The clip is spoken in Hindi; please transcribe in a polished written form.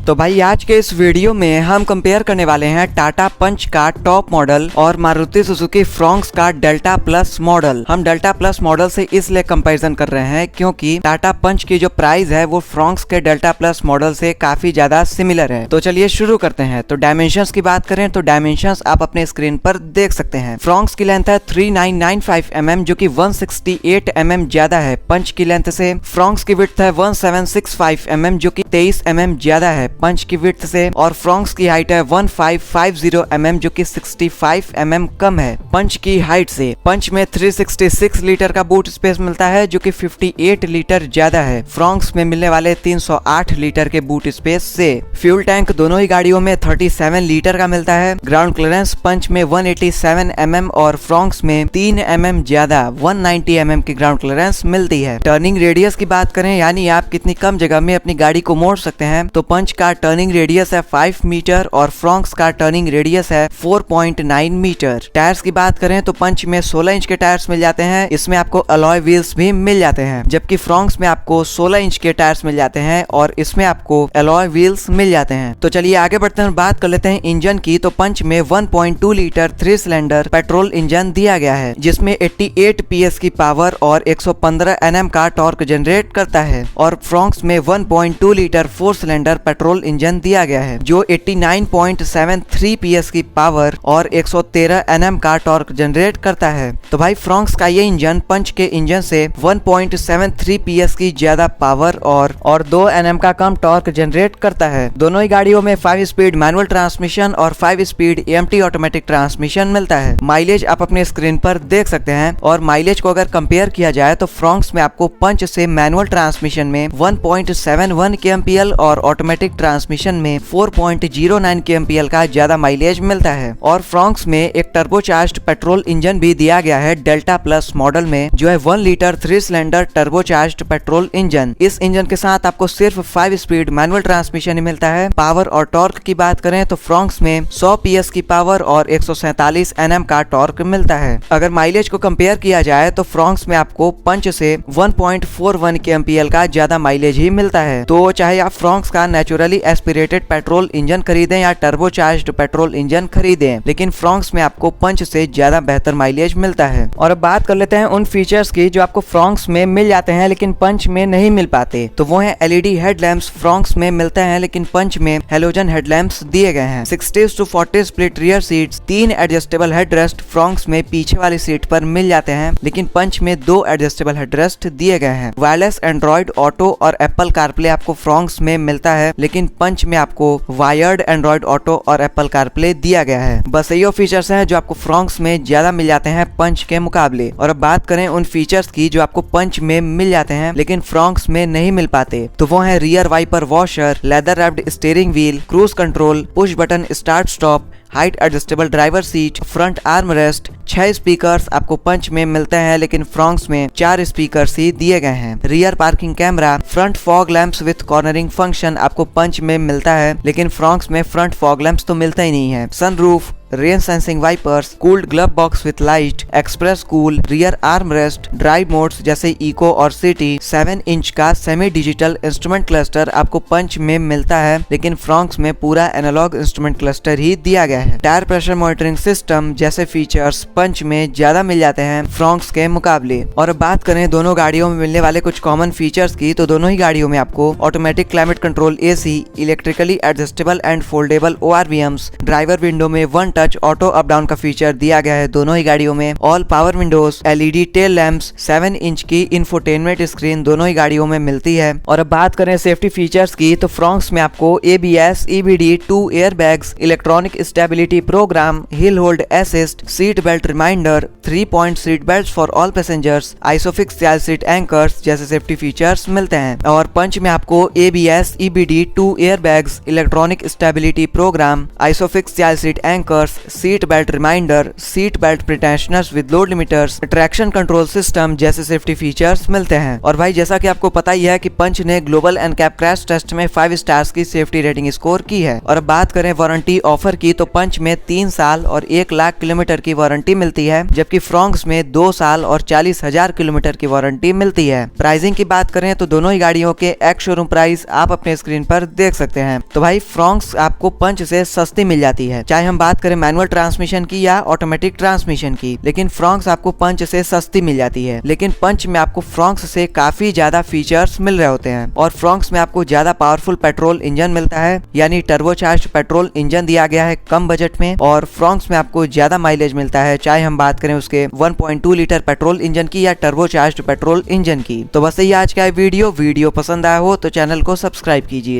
तो भाई आज के इस वीडियो में हम कंपेयर करने वाले हैं टाटा पंच का टॉप मॉडल और मारुति सुजुकी फ्रॉन्क्स का डेल्टा प्लस मॉडल। हम डेल्टा प्लस मॉडल से इसलिए कंपैरिजन कर रहे हैं क्योंकि टाटा पंच की जो प्राइस है वो फ्रॉन्क्स के डेल्टा प्लस मॉडल से काफी ज्यादा सिमिलर है। तो चलिए शुरू करते हैं। तो डायमेंशंस की बात करें तो डायमेंशंस आप अपने स्क्रीन पर देख सकते हैं। फ्रॉन्क्स की लेंथ है 3995 mm जो कि 168 mm ज्यादा है पंच की लेंथ से। फ्रॉन्क्स की विड्थ है 1765 mm जो कि 23 mm ज्यादा है पंच की विड्थ से। और फ्रॉन्क्स की हाइट है 1550 mm जो कि 65 mm कम है पंच की हाइट से। पंच में 366 लीटर का बूट स्पेस मिलता है जो कि 58 लीटर ज्यादा है फ्रॉन्क्स में मिलने वाले 308 लीटर के बूट स्पेस से। फ्यूल टैंक दोनों ही गाड़ियों में 37 लीटर का मिलता है। ग्राउंड क्लियरेंस पंच में 187 mm और फ्रॉन्क्स में 3 mm ज्यादा 190 mm की ग्राउंड क्लियरेंस मिलती है। टर्निंग रेडियस की बात करें यानी आप कितनी कम जगह में अपनी गाड़ी को मोड़ सकते हैं तो पंच का टर्निंग रेडियस है 5 मीटर और फ्रॉन्क्स का टर्निंग रेडियस है 4.9 मीटर। टायर्स की बात करें तो पंच में 16 इंच के टायर्स मिल जाते हैं। इसमें आपको अलॉय व्हील्स भी मिल जाते हैं जबकि फ्रॉन्क्स में आपको 16 इंच के टायर्स मिल जाते हैं और इसमें आपको अलॉय व्हील्स मिल जाते हैं। तो चलिए आगे बढ़ते हैं, बात कर लेते हैं इंजन की। तो पंच में 1.2 लीटर 3 सिलेंडर पेट्रोल इंजन दिया गया है जिसमें 88 PS की पावर और 115 Nm का टॉर्क जनरेट करता है। और फ्रॉन्क्स में 1.2 लीटर 4 सिलेंडर पेट्रोल इंजन दिया गया है जो 89.73 PS की पावर और 113 Nm का टॉर्क जनरेट करता है। तो भाई फ्रॉन्क्स का ये इंजन पंच के इंजन से 1.73 PS की ज्यादा पावर और 2 Nm का कम टॉर्क जनरेट करता है। दोनों ही गाड़ियों में 5 स्पीड मैनुअल ट्रांसमिशन और 5 स्पीड AMT ऑटोमेटिक ट्रांसमिशन मिलता है। माइलेज आप अपने स्क्रीन पर देख सकते हैं और माइलेज को अगर कंपेयर किया जाए तो फ्रॉन्क्स में आपको पंच से मैनुअल ट्रांसमिशन में 1.71 kmpl और ऑटोमेटिक ट्रांसमिशन में 4.09 kmpl का ज्यादा माइलेज मिलता है। और फ्रॉन्क्स में एक टर्बोचार्ज्ड पेट्रोल इंजन भी दिया गया है डेल्टा प्लस मॉडल में जो है 1 litre 3 cylinder turbocharged petrol engine. इस इंजन के साथ आपको सिर्फ 5 स्पीड मैनुअल ट्रांसमिशन ही मिलता है। पावर और टॉर्क की बात करें तो फ्रॉन्क्स में 100 PS की पावर और 147 Nm का टॉर्क मिलता है। अगर माइलेज को कंपेयर किया जाए तो फ्रॉन्क्स में आपको पंच से 1.41 kmpl का ज्यादा माइलेज ही मिलता है। तो चाहे आप फ्रॉन्क्स का नेचुरली एस्पिरेटेड पेट्रोल इंजन खरीदें या टर्बोचार्ज्ड पेट्रोल इंजन खरीदें लेकिन फ्रॉन्क्स में आपको पंच से ज्यादा बेहतर माइलेज मिलता है। और अब बात कर लेते हैं उन फीचर्स की जो आपको फ्रॉन्क्स में मिल जाते हैं लेकिन पंच में नहीं मिल पाते। तो वो है LED हेडलैम्प्स फ्रॉन्क्स में मिलते हैं लेकिन पंच में हेलोजन हेडलैम्प्स दिए गए हैं। 60:40 split rear seats, 3 adjustable headrest Fronx में पीछे वाली सीट पर मिल जाते हैं लेकिन पंच में 2 एडजस्टेबल हेडरेस्ट दिए गए हैं। वायरलेस एंड्रॉइड ऑटो और एप्पल कारप्ले आपको फ्रॉन्क्स में मिलता है लेकिन पंच में आपको वायर्ड एंड्रॉइड ऑटो और एप्पल कारप्ले दिया गया है। बस ये फीचर्स हैं जो आपको फ्रॉन्क्स में ज्यादा मिल जाते हैं पंच के मुकाबले। और अब बात करें उन फीचर्स की जो आपको पंच में मिल जाते हैं लेकिन फ्रॉन्क्स में नहीं मिल पाते तो वो है rear wiper washer, leather wrapped steering wheel, cruise control, push button start stop, height adjustable driver seat, front arm rest. 6 speakers आपको पंच में मिलते हैं लेकिन फ्रॉन्क्स में 4 स्पीकर्स ही दिए गए हैं। Rear parking camera, front fog lamps with cornering function आपको पंच में मिलता है लेकिन फ्रॉन्क्स में फ्रंट फॉग लैंप्स तो मिलता ही नहीं है। Sunroof, rain sensing wipers, cooled glove box with light, express cool, rear arm rest, drive modes जैसे इको और सिटी, 7 इंच का सेमी डिजिटल इंस्ट्रूमेंट क्लस्टर आपको पंच में मिलता है लेकिन फ्रॉन्क्स में पूरा एनालॉग इंस्ट्रूमेंट क्लस्टर ही दिया गया है। टायर प्रेशर मॉनिटरिंग सिस्टम जैसे फीचर्स पंच में ज्यादा मिल जाते हैं फ्रॉन्क्स के मुकाबले। और बात करें दोनों गाड़ियों में मिलने वाले कुछ कॉमन फीचर्स की तो दोनों ही गाड़ियों में आपको automatic climate control AC, electrically adjustable and foldable ORVMs, driver window में 1 टच ऑटो अप डाउन का फीचर दिया गया है दोनों ही गाड़ियों में। All power Windows, LED tail lamps, 7 inch की इंफोटेनमेंट स्क्रीन दोनों ही गाड़ियों में मिलती है। और अब बात करें सेफ्टी फीचर्स की तो फ्रॉन्क्स में आपको ABS, EBD, 2 airbags, electronic stability program, hill hold assist, seat belt reminder, 3 point seat belt for all passengers, isofix child seat anchors जैसे सेफ्टी फीचर्स मिलते हैं। और पंच में आपको ABS, EBD, 2 airbags, electronic stability program, isofix child seat anchors, mirrors, seat belt reminder, seat belt pretensioners with load limiters, traction control system जैसे सेफ्टी फीचर्स मिलते हैं। और भाई जैसा कि आपको पता ही है कि पंच ने ग्लोबल एनकैप क्रैश टेस्ट में 5 स्टार्स की सेफ्टी रेटिंग स्कोर की है। और अब बात करें वारंटी ऑफर की तो पंच में 3 साल और 1 लाख किलोमीटर की वारंटी मिलती है, जबकि फ्रॉन्क्स में 2 साल और 40,000 किलोमीटर की वारंटी मिलती है। प्राइसिंग की बात करें तो दोनों ही गाड़ियों के एक्स शोरूम प्राइस आप अपने स्क्रीन पर देख सकते हैं। तो भाई फ्रॉन्क्स आपको पंच से सस्ती मिल जाती है, चाहे हम बात करें मैनुअल ट्रांसमिशन की या ऑटोमेटिक ट्रांसमिशन की, लेकिन फ्रॉन्क्स आपको पंच से सस्ती मिल जाती है। लेकिन पंच में आपको फ्रॉन्क्स से काफी ज्यादा फीचर्स मिल रहे होते हैं और फ्रॉन्क्स में आपको ज्यादा पावरफुल पेट्रोल इंजन मिलता है, यानी टर्बोचार्ज पेट्रोल इंजन दिया गया है कम बजट में। और फ्रॉन्क्स में आपको ज्यादा माइलेज मिलता है, चाहे हम बात करें उसके 1.2 लीटर पेट्रोल इंजन की या टर्बोचार्ज पेट्रोल इंजन की। तो बस यही आज का वीडियो पसंद आया हो तो चैनल को सब्सक्राइब कीजिए।